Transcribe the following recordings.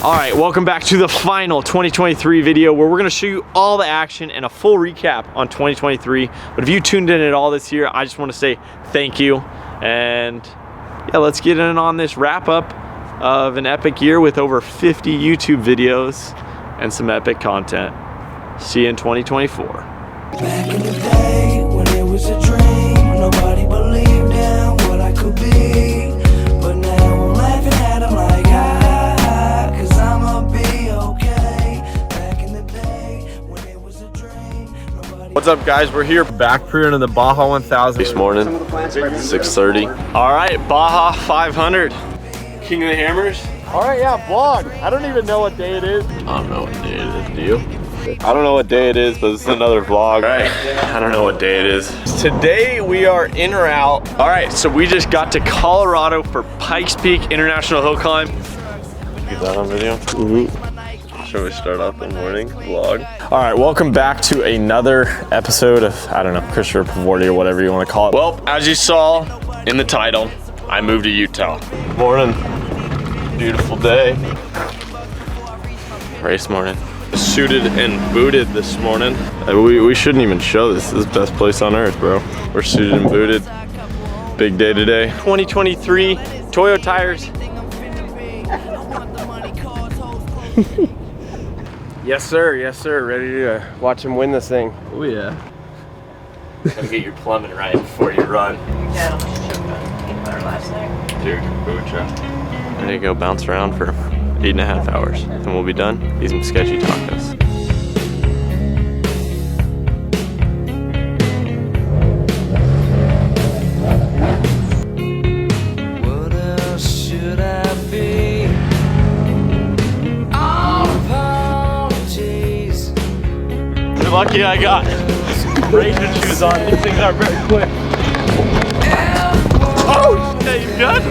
All right, welcome back to the final 2023 video where we're gonna show you all the action and a full recap on 2023. But if you tuned in at all this year, I just wanna say thank you. And yeah, let's get in on this wrap up of an epic year with over 50 YouTube videos and some epic content. See you in 2024. Back in the day when it was a dream, nobody believed in what I could be. But now I'm laughing at them like, cause I'ma be okay. Back in the day when it was a dream, nobody. What's up, guys? We're here back pre-running the Baja 1000 this morning, 6:30. All right, Baja 500. King of the Hammers. All right, yeah, vlog. I don't even know what day it is. I don't know what day it is, do you? I don't know what day it is, but this is another vlog. All right, I don't know what day it is. Today we are in or out. All right, so we just got to Colorado for Pikes Peak International Hill Climb. Get that on video? Should we start off the morning vlog? All right, welcome back to another episode of, I don't know, Christopher Polvoorde or whatever you want to call it. Well, as you saw in the title, I moved to Utah. Morning, beautiful day. Race morning. Suited and booted this morning. We shouldn't even show this. This is the best place on earth, bro. We're suited and booted. Big day today. 2023 Toyo Tires. Yes, sir. Yes, sir. Ready to watch him win this thing. Oh yeah. Gotta get your plumbing right before you run. Your dad almost choked on peanut butter last night. Dude, boocha. Ready to go bounce around for 8.5 hours. And we'll be done. Eat some sketchy tacos. What else should I be? All apologies. You're lucky I got racing shoes on. These things are very quick. Oh, shit, you good?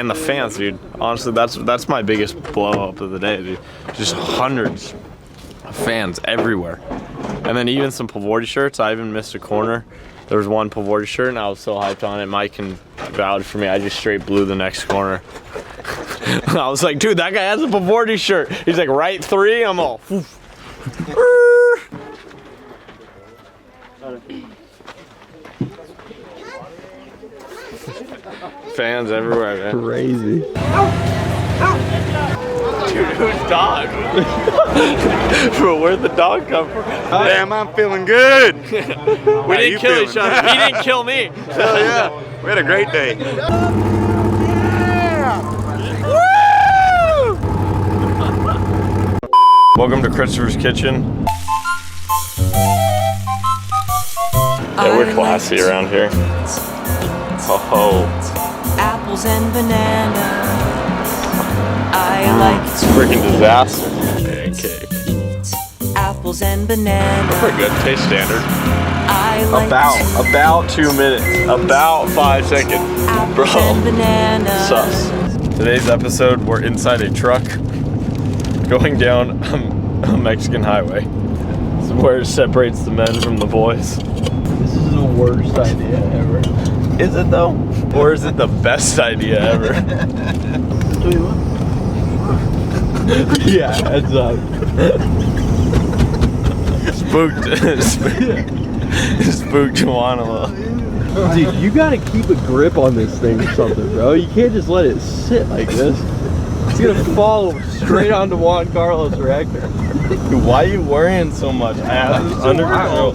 and the fans, dude. Honestly, that's my biggest blow up of the day, dude. Just hundreds of fans everywhere. And then even some Polvoorde shirts. I even missed a corner. There was one Polvoorde shirt and I was so hyped on it. Mike can vouch for me. I just straight blew the next corner. I was like, dude, that guy has a Polvoorde shirt. He's like, right 3. I'm all, oof. Fans everywhere, man. Crazy. Dude, whose dog? Bro, where'd the dog come from? Damn, I'm feeling good. We didn't kill each other. He didn't kill me. Hell yeah. We had a great day. Welcome to Christopher's Kitchen. Yeah, we're classy around here. Oh, Apples and bananas. I like to freaking disaster. Pancake. eat apples and bananas. Pretty good. Taste standard. I like About 2 minutes. About 5 seconds. Bro. apples and bananas. Sus. Today's episode, we're inside a truck going down a Mexican highway. This is where it separates the men from the boys. This is the worst idea ever. Is it though? Or is it the best idea ever? Yeah, heads up. Spooked Juanela. Dude, you gotta keep a grip on this thing or something, bro. You can't just let it sit like this. It's gonna fall straight onto Juan Carlos' reactor. Dude, why are you worrying so much? I have this under control.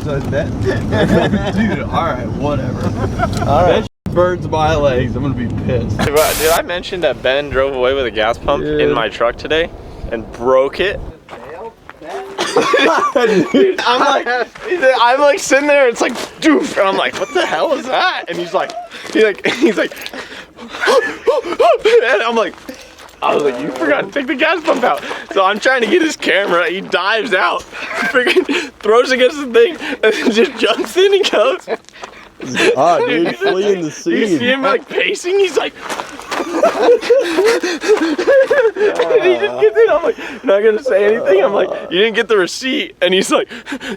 Dude, alright, whatever. That shit burns my legs. I'm gonna be pissed. Did I mention that Ben drove away with a gas pump in my truck today and broke it? Dude, I'm like sitting there, it's like doof, and I'm like, what the hell is that? And he's like, and I'm like, I was like, you forgot to take the gas pump out. So I'm trying to get his camera. He dives out, freaking throws against the thing, and then just jumps in and goes. Ah, dude, fleeing the scene. You see him like pacing? He's like, and he just gets in. I'm like, not gonna say anything. I'm like, you didn't get the receipt, and he's like,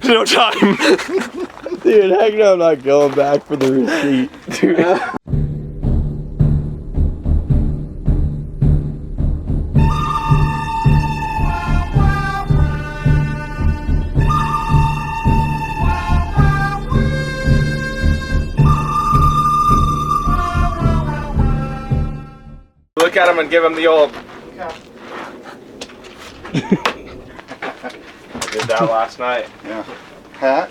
no time. Dude, heck no, I'm not going back for the receipt. Dude. Look at him and give him the old. I did that last night. Yeah. Hat?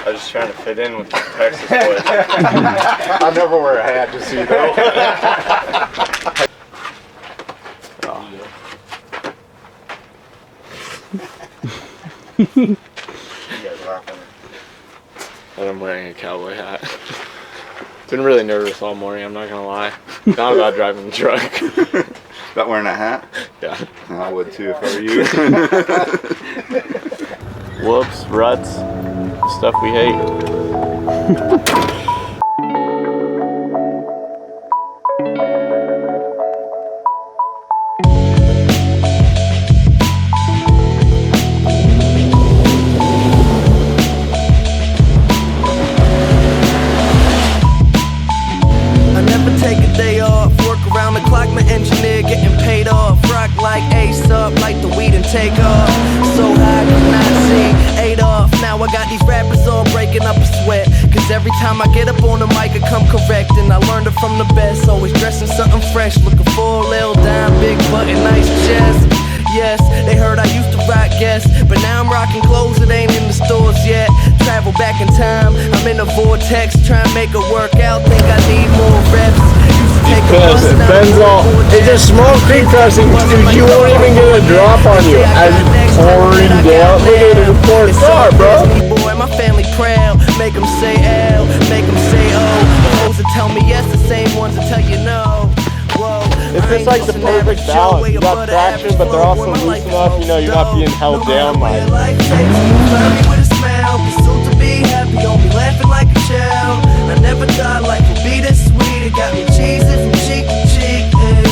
I was just trying to fit in with the Texas boys. I never wear a hat to see though. You guys laughing. And I'm wearing a cowboy hat. Been really nervous all morning, I'm not gonna lie. Not about driving the truck. About wearing a hat? Yeah. I would too if I were you. Whoops, ruts, stuff we hate. Take off, so high could not see. Adolf, now I got these rappers all breaking up a sweat. Cause every time I get up on the mic I come correct. And I learned it from the best, always dressing something fresh. Looking for a little dime, big butt and nice chest. Yes, they heard I used to rock Guess, but now I'm rocking clothes that ain't in the stores yet. Travel back in time, I'm in a vortex, trying to make it work out, think I need more reps. Because Ben's all, it's a small creek crossing, dude, you won't even get a drop on you as you pouring down. Look at the poor car, bro. Boy, my family proud, make them say L, make them say O. The hoes that tell me yes, the same ones that tell you no. Whoa, it's just like the perfect balance. You got traction, but they're also loose enough, you know, you're not being held down by it. With a smile, pursuit to be happy, don't be laughing like a child. I never thought life would be this sweet, it got me cheesy from cheek to cheek, hey.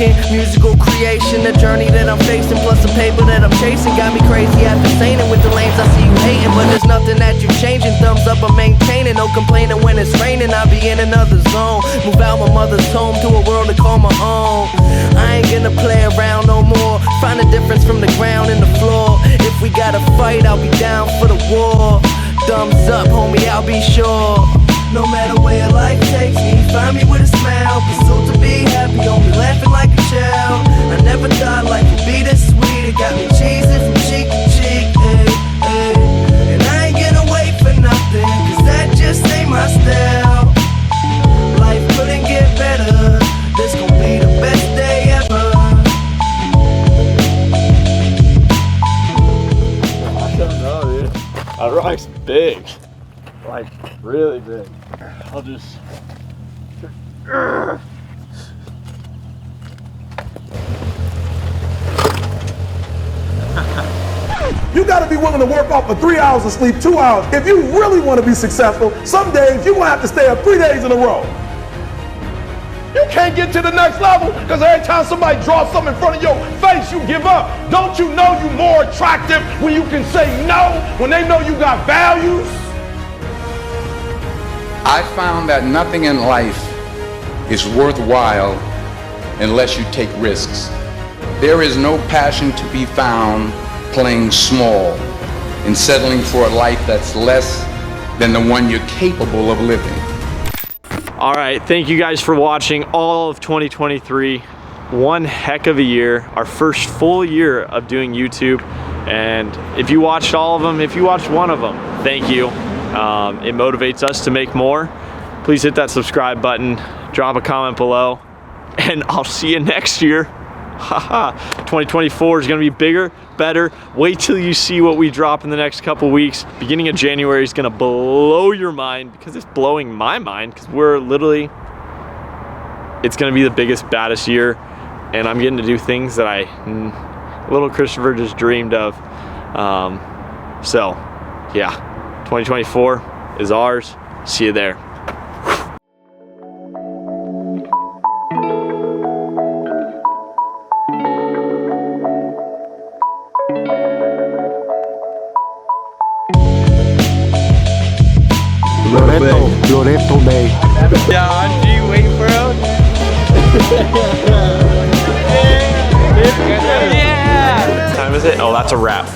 making, musical creation, the journey that I'm facing, plus the paper that I'm chasing, got me crazy after saying it with the lanes. I see you hating, but there's nothing that you changing. Thumbs up, I'm maintaining, no complaining when it's raining. I'll be in another zone, move out my mother's home to a world to call my own. I ain't gonna play around no more. Find a difference from the ground and the floor. If we gotta fight, I'll be down for the war. Thumbs up, homie, I'll be sure. No matter where life takes me, find me with a smile. Pursuit to be happy, only laughing like a child. I never thought life would be this sweet. It got me cheesing from cheek to cheek, ay, ay. And I ain't gonna wait for nothing, cause that just ain't my style. Life couldn't get better, this gon' be the best day ever. I don't know, dude. That rock's big. Like, really big. I'll just... You gotta be willing to work off for 3 hours of sleep, 2 hours. If you really want to be successful, some days you're gonna have to stay up 3 days in a row. You can't get to the next level because every time somebody draws something in front of your face, you give up. Don't you know you're more attractive when you can say no, when they know you got values? I found that nothing in life is worthwhile unless you take risks. There is no passion to be found playing small and settling for a life that's less than the one you're capable of living. All right, thank you guys for watching all of 2023. One heck of a year, our first full year of doing YouTube. And if you watched all of them, if you watched one of them, thank you. It motivates us to make more. Please hit that subscribe button, drop a comment below, and I'll see you next year. Haha, 2024 is gonna be bigger, better. Wait till you see what we drop in the next couple weeks. Beginning of January is gonna blow your mind, because it's blowing my mind, because we're literally, it's gonna be the biggest, baddest year, and I'm getting to do things that little Christopher just dreamed of. So, yeah, 2024 is ours. See you there. Loreto Bay. Yeah, G, wait for us. Yeah. What time is it? Oh, that's a wrap.